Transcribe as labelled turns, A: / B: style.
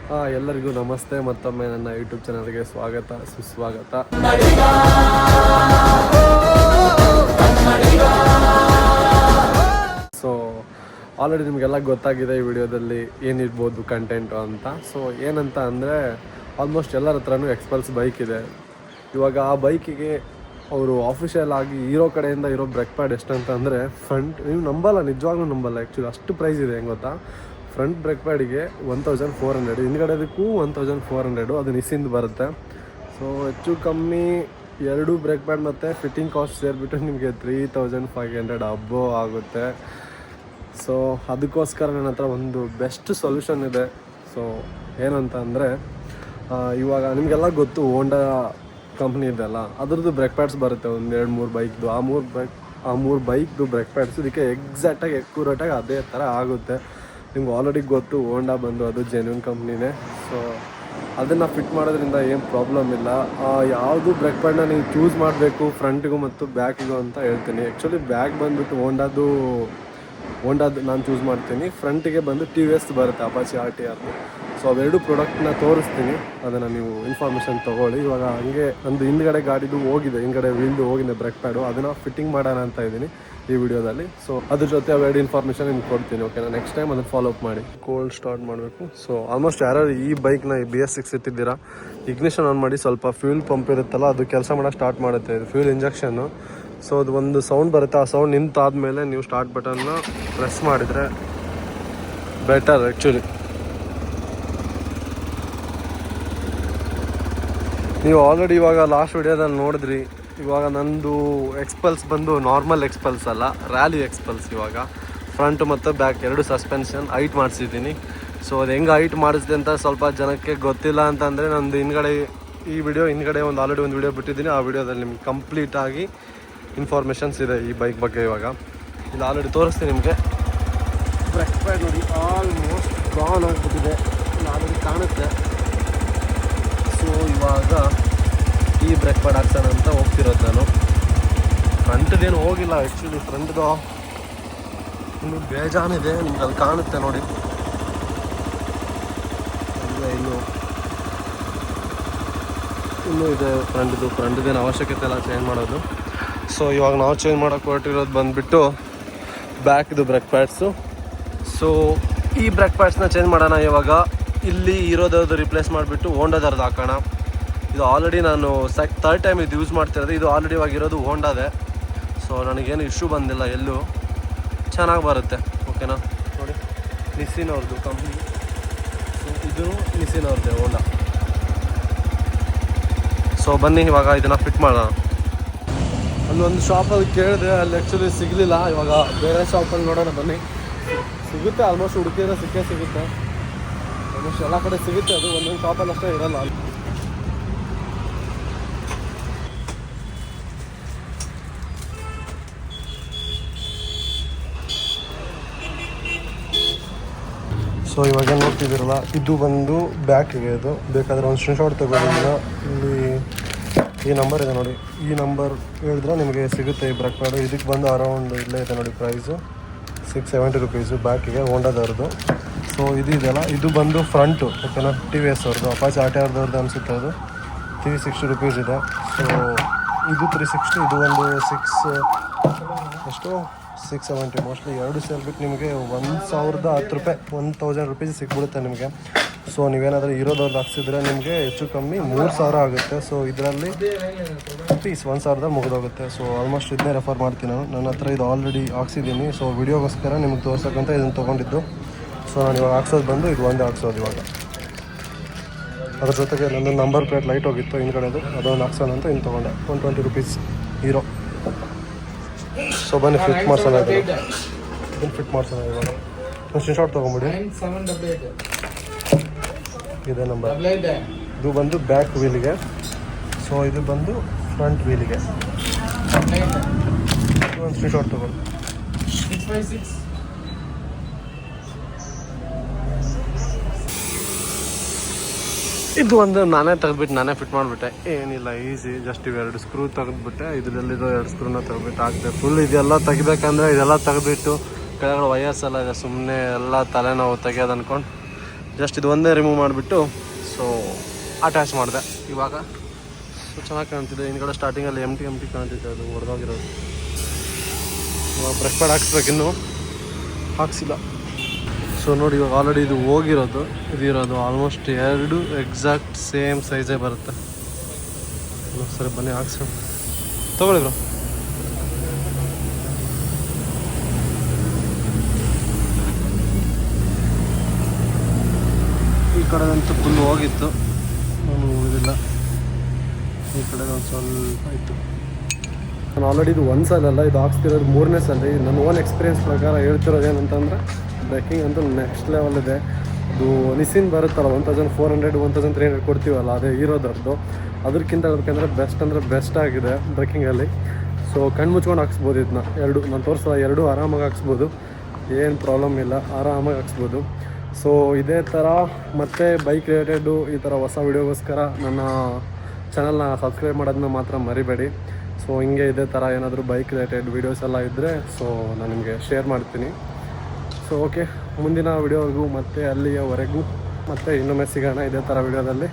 A: ಎಲ್ಲರಿಗೂ ನಮಸ್ತೆ. ಮತ್ತೊಮ್ಮೆ ನನ್ನ ಯೂಟ್ಯೂಬ್ ಚಾನಲ್ಗೆ ಸ್ವಾಗತ ಸುಸ್ವಾಗತ. ಸೊ ಆಲ್ರೆಡಿ ನಿಮಗೆಲ್ಲ ಗೊತ್ತಾಗಿದೆ ಈ ವಿಡಿಯೋದಲ್ಲಿ ಏನಿರ್ಬೋದು ಕಂಟೆಂಟು ಅಂತ. ಸೊ ಏನಂತ ಅಂದರೆ ಆಲ್ಮೋಸ್ಟ್ ಎಲ್ಲರ ಹತ್ರನೂ ಎಕ್ಸ್ಪಲ್ಸ್ ಬೈಕ್ ಇದೆ. ಇವಾಗ ಆ ಬೈಕಿಗೆ ಅವರು ಆಫಿಷಿಯಲ್ ಆಗಿ ಇರೋ ಕಡೆಯಿಂದ ಇರೋ ಬ್ರೇಕ್ ಪ್ಯಾಡ್ ಎಷ್ಟಂತ ಅಂದರೆ ಫ್ರಂಟ್, ನೀವು ನಂಬಲ್ಲ, ನಿಜವಾಗ್ಲೂ ನಂಬಲ್ಲ, ಆ್ಯಕ್ಚುಲಿ ಅಷ್ಟು ಪ್ರೈಸ್ ಇದೆ. ಹೆಂಗೆ ಗೊತ್ತಾ, ಫ್ರಂಟ್ ಬ್ರೇಕ್ ಪ್ಯಾಡಿಗೆ 1400, ಹಿಂದ್ಗಡೆದಕ್ಕೂ 1400, ಅದು ನಿಸ್ಸಿಂದ ಬರುತ್ತೆ. ಸೊ ಹೆಚ್ಚು ಕಮ್ಮಿ 2 ಬ್ರೇಕ್ ಪ್ಯಾಡ್ ಮತ್ತು ಫಿಟ್ಟಿಂಗ್ ಕಾಸ್ಟ್ ಸೇರಿಬಿಟ್ಟು ನಿಮಗೆ 3500 ಅಬ್ಬೋ ಆಗುತ್ತೆ. ಸೊ ಅದಕ್ಕೋಸ್ಕರ ನನ್ನ ಹತ್ರ ಒಂದು ಬೆಸ್ಟ್ ಸೊಲ್ಯೂಷನ್ ಇದೆ. ಸೊ ಏನಂತ ಅಂದರೆ, ಇವಾಗ ನಿಮಗೆಲ್ಲ ಗೊತ್ತು ಹೋಂಡಾ ಕಂಪ್ನಿ ಇದೆಲ್ಲ, ಅದ್ರದ್ದು ಬ್ರೇಕ್ ಪ್ಯಾಡ್ಸ್ ಬರುತ್ತೆ ಒಂದು 2-3 ಬೈಕ್ದು. ಆ ಮೂರು ಬೈಕ್ದು ಬ್ರೇಕ್ ಪ್ಯಾಡ್ಸ್ ಇದಕ್ಕೆ ಎಕ್ಸಾಕ್ಟಾಗಿ ಅಕ್ಯುರೇಟಾಗಿ ಅದೇ ಥರ ಆಗುತ್ತೆ. ನಿಮ್ಗೆ ಆಲ್ರೆಡಿ ಗೊತ್ತು ಹೋಂಡಾ ಬಂದು ಅದು ಜೆನ್ಯೂನ್ ಕಂಪ್ನಿನೇ. ಸೊ ಅದನ್ನು ಫಿಟ್ ಮಾಡೋದ್ರಿಂದ ಏನು ಪ್ರಾಬ್ಲಮ್ ಇಲ್ಲ. ಯಾವುದು ಬ್ರೇಕ್ ಪ್ಯಾಡ್ನ ನೀವು ಚೂಸ್ ಮಾಡಬೇಕು ಫ್ರಂಟಿಗೂ ಮತ್ತು ಬ್ಯಾಕಿಗೂ ಅಂತ ಹೇಳ್ತೀನಿ. ಆ್ಯಕ್ಚುಲಿ ಬ್ಯಾಕ್ ಬಂದುಬಿಟ್ಟು ಹೋಂಡಾದು ನಾನು ಚೂಸ್ ಮಾಡ್ತೀನಿ. ಫ್ರಂಟಿಗೆ ಬಂದು TVS ಬರುತ್ತೆ, ಅಪಾಚಿ RTR. ಸೊ ಅವೆರಡು ಪ್ರಾಡಕ್ಟ್ನ ತೋರಿಸ್ತೀನಿ, ಅದನ್ನು ನೀವು ಇನ್ಫಾರ್ಮೇಷನ್ ತೊಗೊಳ್ಳಿ. ಇವಾಗ ಹಂಗೆ ನಂದು ಹಿಂದ್ಗಡೆ ಗಾಡಿದು ಹೋಗಿದೆ, ಹಿಂದ್ಗಡೆ ವೀಲ್ದು ಹೋಗಿದೆ ಬ್ರೇಕ್ ಪ್ಯಾಡು, ಅದನ್ನು ಫಿಟ್ಟಿಂಗ್ ಮಾಡೋಣ ಅಂತ ಇದ್ದೀನಿ ಈ ವಿಡಿಯೋದಲ್ಲಿ. ಸೊ ಅದ್ರ ಜೊತೆ ಅವೆರಡು ಇನ್ಫಾರ್ಮೇಷನ್ ನಿಮ್ಗೆ ಕೊಡ್ತೀನಿ, ಓಕೆನಾ? ನೆಕ್ಸ್ಟ್ ಟೈಮ್ ಅದನ್ನು ಫಾಲೋ ಅಪ್ ಮಾಡಿ. ಕೋಲ್ಡ್ ಸ್ಟಾರ್ಟ್ ಮಾಡಬೇಕು. ಸೊ ಆಲ್ಮೋಸ್ಟ್ ಯಾರು ಈ ಬೈಕ್ನ BS6 ಇಟ್ಟಿದ್ದೀರಾ, ಇಗ್ನಿಷನ್ ಆನ್ ಮಾಡಿ. ಸ್ವಲ್ಪ ಫ್ಯೂಲ್ ಪಂಪ್ ಇರುತ್ತಲ್ಲ, ಅದು ಕೆಲಸ ಮಾಡೋಕ್ಕೆ ಸ್ಟಾರ್ಟ್ ಮಾಡುತ್ತೆ, ಇದು ಫ್ಯೂಲ್ ಇಂಜೆಕ್ಷನ್ನು. ಸೊ ಅದು ಒಂದು ಸೌಂಡ್ ಬರುತ್ತೆ, ಆ ಸೌಂಡ್ ನಿಂತಾದ್ಮೇಲೆ ನೀವು ಸ್ಟಾರ್ಟ್ ಬಟನ್ನ ಪ್ರೆಸ್ ಮಾಡಿದರೆ ಬೆಟರ್ ಆ್ಯಕ್ಚುಲಿ. ನೀವು ಆಲ್ರೆಡಿ ಇವಾಗ ಲಾಸ್ಟ್ ವಿಡಿಯೋದಲ್ಲಿ ನೋಡಿದ್ರಿ. ಇವಾಗ ನಂದು ಎಕ್ಸ್ಪಲ್ಸ್ ಬಂದು ನಾರ್ಮಲ್ ಎಕ್ಸ್ಪಲ್ಸ್ ಅಲ್ಲ, ರ್ಯಾಲಿ ಎಕ್ಸ್ಪಲ್ಸ್. ಇವಾಗ ಫ್ರಂಟ್ ಮತ್ತು ಬ್ಯಾಕ್ ಎರಡು ಸಸ್ಪೆನ್ಷನ್ ಹೈಟ್ ಮಾಡಿಸಿದ್ದೀನಿ. ಸೊ ಅದು ಹೆಂಗೆ ಹೈಟ್ ಮಾಡಿಸಿದೆ ಅಂತ ಸ್ವಲ್ಪ ಜನಕ್ಕೆ ಗೊತ್ತಿಲ್ಲ ಅಂತಂದರೆ, ನಂದು ಹಿಂದ್ಗಡೆ ಹಿಂದ್ಗಡೆ ಆಲ್ರೆಡಿ ಒಂದು ವಿಡಿಯೋ ಬಿಟ್ಟಿದ್ದೀನಿ. ಆ ವಿಡಿಯೋದಲ್ಲಿ ನಿಮ್ಗೆ ಕಂಪ್ಲೀಟಾಗಿ ಇನ್ಫಾರ್ಮೇಷನ್ಸ್ ಇದೆ ಈ ಬೈಕ್ ಬಗ್ಗೆ. ಇವಾಗ ಇಲ್ಲಿ ಆಲ್ರೆಡಿ ತೋರಿಸ್ತೀನಿ ನಿಮಗೆ. ಬ್ರೇಕ್ ಪ್ಯಾಡ್ ನೋಡಿ ಆಲ್ಮೋಸ್ಟ್ ಗಾನ್ ಆಗಿಬಿಟ್ಟಿದೆ, ಇಲ್ಲಿ ಆಲ್ರೆಡಿ ಕಾಣುತ್ತೆ. ಸೊ ಇವಾಗ ಈ ಬ್ರೇಕ್ ಪ್ಯಾಡ್ ಹಾಕ್ಸೋಣ ಅಂತ ಹೋಗ್ತಿರೋದು ನಾನು. ಫ್ರಂಟ್ದೇನು ಹೋಗಿಲ್ಲ ಆ್ಯಕ್ಚುಲಿ, ಫ್ರಂಟ್ದು ಇನ್ನು ಬೇಜಾನಿದೆ, ನಿಮ್ಗೆ ಅಲ್ಲಿ ಕಾಣುತ್ತೆ ನೋಡಿ. ಇನ್ನೂ ಇದೆ ಫ್ರಂಟ್ದೇನು ಅವಶ್ಯಕತೆ ಇಲ್ಲ ಚೇಂಜ್ ಮಾಡೋದು. ಸೊ ಇವಾಗ ನಾವು ಚೇಂಜ್ ಮಾಡೋಕ್ಕೆ ಹೊರಟಿರೋದು ಬಂದುಬಿಟ್ಟು ಬ್ಯಾಕ್ದು ಬ್ರೇಕ್ ಪ್ಯಾಡ್ಸು. ಸೊ ಈ ಬ್ರೇಕ್ ಪ್ಯಾಡ್ಸ್ನ ಚೇಂಜ್ ಮಾಡೋಣ ಇವಾಗ. ಇಲ್ಲಿ ಇರೋದು ರಿಪ್ಲೇಸ್ ಮಾಡಿಬಿಟ್ಟು ಹೋಂಡಾದವ್ರದ್ದು ಹಾಕೋಣ. ಇದು ಆಲ್ರೆಡಿ ನಾನು ಥರ್ಡ್ ಟೈಮ್ ಇದು ಯೂಸ್ ಮಾಡ್ತಿರೋದು. ಇದು ಆಲ್ರೆಡಿ ಇವಾಗಿರೋದು ಹೋಂಡಾದೆ. ಸೊ ನನಗೇನು ಇಶ್ಯೂ ಬಂದಿಲ್ಲ, ಎಲ್ಲೂ ಚೆನ್ನಾಗಿ ಬರುತ್ತೆ, ಓಕೆನಾ? ನೋಡಿ, ನಿಸ್ಸಿನ್ ಅವ್ರದ್ದು ಕಂಪ್ನಿ. ಸೊ ಇದು ನಿಸ್ಸಿನ್ ಅವ್ರದ್ದೇ ಹೋಂಡಾ. ಸೊ ಬನ್ನಿ ಇವಾಗ ಇದನ್ನು ಫಿಟ್ ಮಾಡೋಣ. ಅಲ್ಲೊಂದು ಶಾಪಲ್ಲಿ ಕೇಳಿದೆ, ಅಲ್ಲಿ ಆ್ಯಕ್ಚುಲಿ ಸಿಗಲಿಲ್ಲ. ಇವಾಗ ಬೇರೆ ಶಾಪಲ್ಲಿ ನೋಡೋಣ ಬನ್ನಿ. ಸಿಗುತ್ತೆ, ಆಲ್ಮೋಸ್ಟ್ ಹುಡುಕಿದ್ರೆ ಸಿಗುತ್ತೆ. ಆಲ್ಮೋಸ್ಟ್ ಎಲ್ಲ ಕಡೆ ಸಿಗುತ್ತೆ, ಅದು ಒಂದೊಂದು ಶಾಪಲ್ಲಿ ಅಷ್ಟೇ ಇರಲ್ಲ. ಸೊ ಇವಾಗ ನೋಡ್ತಿದ್ದೀರಲ್ಲ, ಇದು ಬಂದು ಬ್ಯಾಕಿಗೆ. ಇದು ಬೇಕಾದರೆ ಒಂದು ಸ್ಕ್ರೀನ್ಶಾಟ್ ತಗೊಂಡಿದ್ದೀರ. ಇಲ್ಲಿ ಈ ನಂಬರ್ ಇದೆ ನೋಡಿ, ಈ ನಂಬರ್ ಹೇಳಿದ್ರೆ ನಿಮಗೆ ಸಿಗುತ್ತೆ ಈ ಬ್ರೇಕ್ ಪ್ಯಾಡು. ಇದಕ್ಕೆ ಬಂದು ಅರೌಂಡ್ ಇಲ್ಲೇ ಇದೆ ನೋಡಿ ಪ್ರೈಸು, 670 ರುಪೀಸು ಬ್ಯಾಕಿಗೆ, ಹೋಂಡಾದವ್ರದ್ದು. ಸೊ ಇದು ಇದೆಯಲ್ಲ, ಇದು ಬಂದು ಫ್ರಂಟು, ಓಕೆನಾ? TVS ಅವ್ರದ್ದು, ಅಪಾಚಿ RTRದವ್ರದ್ದು ಅನಿಸುತ್ತೆ. ಅದು 360 ರುಪೀಸ್ ಇದೆ. ಸೊ ಇದು 360, ಇದು ಒಂದು 670 ಮೋಸ್ಟ್ಲಿ. ಎರಡು ಸೇರಿಬಿಟ್ಟು ನಿಮಗೆ 1010 ರೂಪಾಯಿ, 1000 ರುಪೀಸ್ ಸಿಗ್ಬಿಡುತ್ತೆ ನಿಮಗೆ. ಸೊ ನೀವೇನಾದರೂ ಇರೋದವ್ರು ಹಾಕ್ಸಿದ್ರೆ ನಿಮಗೆ ಹೆಚ್ಚು ಕಮ್ಮಿ 3000 ಆಗುತ್ತೆ. ಸೊ ಇದರಲ್ಲಿ ಪೀಸ್ 1000 ಮುಗಿದೋಗುತ್ತೆ. ಸೊ ಆಲ್ಮೋಸ್ಟ್ ಇದನ್ನೇ ರೆಫರ್ ಮಾಡ್ತೀನಿ ನಾನು. ನನ್ನ ಹತ್ರ ಇದು ಆಲ್ರೆಡಿ ಹಾಕ್ಸಿದ್ದೀನಿ. ಸೊ ವಿಡಿಯೋಗೋಸ್ಕರ ನಿಮ್ಗೆ ತೋರ್ಸೋಕ್ಕಂತ ಇದನ್ನು ತೊಗೊಂಡಿದ್ದು. ಸೊ ನಾನು ಇವಾಗ ಹಾಕ್ಸೋದು ಬಂದು ಇದು ಒಂದೇ ಹಾಕ್ಸೋದು ಇವಾಗ. ಅದ್ರ ಜೊತೆಗೆ ನನ್ನ ನಂಬರ್ ಪ್ಲೇಟ್ ಲೈಟ್ ಹೋಗಿತ್ತು ಹಿಂದ್ಗಡೆದು, ಅದೊಂದು ಹಾಕ್ಸೋಣ ಅಂತ ಇನ್ನು ತೊಗೊಂಡೆ. 120 ರುಪೀಸ್ ಹೀರೋ. ಸೊ ಬನ್ನಿ ಫಿಟ್ ಮಾಡ್ಸೋಣ, ಇದನ್ನು ಫಿಟ್ ಮಾಡ್ಸೋಣ ಇವಾಗ. ಒಂದು ಸ್ಕ್ರೀನ್ಶಾಟ್ ತೊಗೊಂಬಿಡಿ. ಇದೆ ನಂಬರ್. ಇದು ಬಂದು ಬ್ಯಾಕ್ ವೀಲಿಗೆ. ಸೊ ಇದು ಬಂದು ಫ್ರಂಟ್ ವೀಲಿಗೆ. ಒಂದು ಸ್ಕ್ರೀನ್ಶಾಟ್ ತೊಗೊಳ್ಳಿ. ಇದು ಒಂದು ನಾನೇ ತೆಗೆದ್ಬಿಟ್ಟು ನಾನೇ ಫಿಟ್ ಮಾಡಿಬಿಟ್ಟೆ. ಏನಿಲ್ಲ, ಈಸಿ. ಜಸ್ಟ್ ಇವೆರಡು ಸ್ಕ್ರೂ ತೆಗೆದ್ಬಿಟ್ಟೆ, ಇದರಲ್ಲಿರೋ 2 ಸ್ಕ್ರೂನ ತೆಗೆದ್ಬಿಟ್ಟು ಹಾಕ್ತೆ. ಫುಲ್ ಇದೆಲ್ಲ ತೆಗಿಬೇಕಂದ್ರೆ ಇದೆಲ್ಲ ತೆಗೆದ್ಬಿಟ್ಟು ಕೆಳಗಡೆ ವಯಸ್ಸೆಲ್ಲ ಇದೆ, ಸುಮ್ಮನೆ ಎಲ್ಲ ತಲೆನೋವು ತೆಗಿಯೋದು ಅಂದ್ಕೊಂಡು ಜಸ್ಟ್ ಇದು ಒಂದೇ ರಿಮೂವ್ ಮಾಡಿಬಿಟ್ಟು ಸೊ ಅಟ್ಯಾಚ್ ಮಾಡಿದೆ ಇವಾಗ. ಸೊ ಚೆನ್ನಾಗಿ ಕಾಣ್ತಿದೆ. ಹಿಂದ್ಗಡೆ ಸ್ಟಾರ್ಟಿಂಗಲ್ಲಿ ಎಮ್ ಟಿ ಕಾಣ್ತಿದೆ, ಅದು ಹೊಡೆದೋಗಿರೋದು. ಇವಾಗ ಬ್ರೇಕ್ ಪ್ಯಾಡ್ ಹಾಕ್ಸ್ಬೇಕಿನ್ನು, ಹಾಕ್ಸಿಲ್ಲ. ಸೊ ನೋಡಿ ಇವಾಗ ಆಲ್ರೆಡಿ ಇದು ಹೋಗಿರೋದು, ಇದಿರೋದು ಆಲ್ಮೋಸ್ಟ್ 2 ಎಕ್ಸಾಕ್ಟ್ ಸೇಮ್ ಸೈಜೇ ಬರುತ್ತೆ. ಸರಿ ಬನ್ನಿ ಹಾಕ್ಸೋಣ, ತೊಗೊಳ್ಳಿ ಬ್ರೋ. ಈ ಕಡೆದಂತೂ ಫುಲ್ ಹೋಗಿತ್ತು, ನಾನು ಉಳಿದಿಲ್ಲ. ಈ ಕಡೆ ಒಂದು ಸ್ವಲ್ಪ ಆಯಿತು. ನಾನು ಆಲ್ರೆಡಿ ಇದು ಒಂದು ಸಲಲ್ಲ, ಇದು ಹಾಕ್ಸ್ತಿರೋದು 3ನೇ ಸಲ. ನನ್ನ ಓನ್ ಎಕ್ಸ್ಪೀರಿಯನ್ಸ್ ಪ್ರಕಾರ ಹೇಳ್ತಿರೋದು ಏನಂತಂದರೆ ಬ್ರೇಕಿಂಗ್ ಅಂತೂ ನೆಕ್ಸ್ಟ್ ಲೆವೆಲ್ ಇದೆ. ಇದು ನಿಸಿನ್ ಬರುತ್ತಲ್ಲ 1400 1300 ಕೊಡ್ತೀವಲ್ಲ, ಅದೇ ಇರೋದರ್ದು. ಅದಕ್ಕಿಂತ ಅದಕ್ಕೆಂದರೆ ಬೆಸ್ಟ್ ಅಂದರೆ ಬೆಸ್ಟ್ ಆಗಿದೆ ಬ್ರೇಕಿಂಗಲ್ಲಿ. ಸೊ ಕಣ್ಣು ಮುಚ್ಕೊಂಡು ಹಾಕ್ಸ್ಬೋದು ಇದನ್ನ. ನಾನು ತೋರಿಸಲ್ಲ, 2 ಆರಾಮಾಗಿ ಹಾಕ್ಸ್ಬೋದು, ಏನು ಪ್ರಾಬ್ಲಮ್ ಇಲ್ಲ, ಆರಾಮಾಗಿ ಹಾಕ್ಸ್ಬೋದು. ಸೊ ಇದೇ ಥರ ಮತ್ತೆ ಬೈಕ್ ರಿಲೇಟೆಡು ಈ ಥರ ಹೊಸ ವೀಡಿಯೋಗೋಸ್ಕರ ನನ್ನ ಚಾನಲ್ನ ಸಬ್ಸ್ಕ್ರೈಬ್ ಮಾಡೋದನ್ನ ಮಾತ್ರ ಮರಿಬೇಡಿ. ಸೊ ಹಿಂಗೆ ಇದೇ ಥರ ಏನಾದರೂ ಬೈಕ್ ರಿಲೇಟೆಡ್ ವೀಡಿಯೋಸ್ ಎಲ್ಲ ಇದ್ದರೆ ಸೊ ನಾನು ನಿಮಗೆ ಶೇರ್ ಮಾಡ್ತೀನಿ. ಸೊ ಓಕೆ, ಮುಂದಿನ ವೀಡಿಯೋವರೆಗೂ ಮತ್ತೆ ಅಲ್ಲಿಯವರೆಗೂ ಮತ್ತೆ ಇನ್ನೊಮ್ಮೆ ಸಿಗೋಣ ಇದೇ ಥರ ವೀಡಿಯೋದಲ್ಲಿ.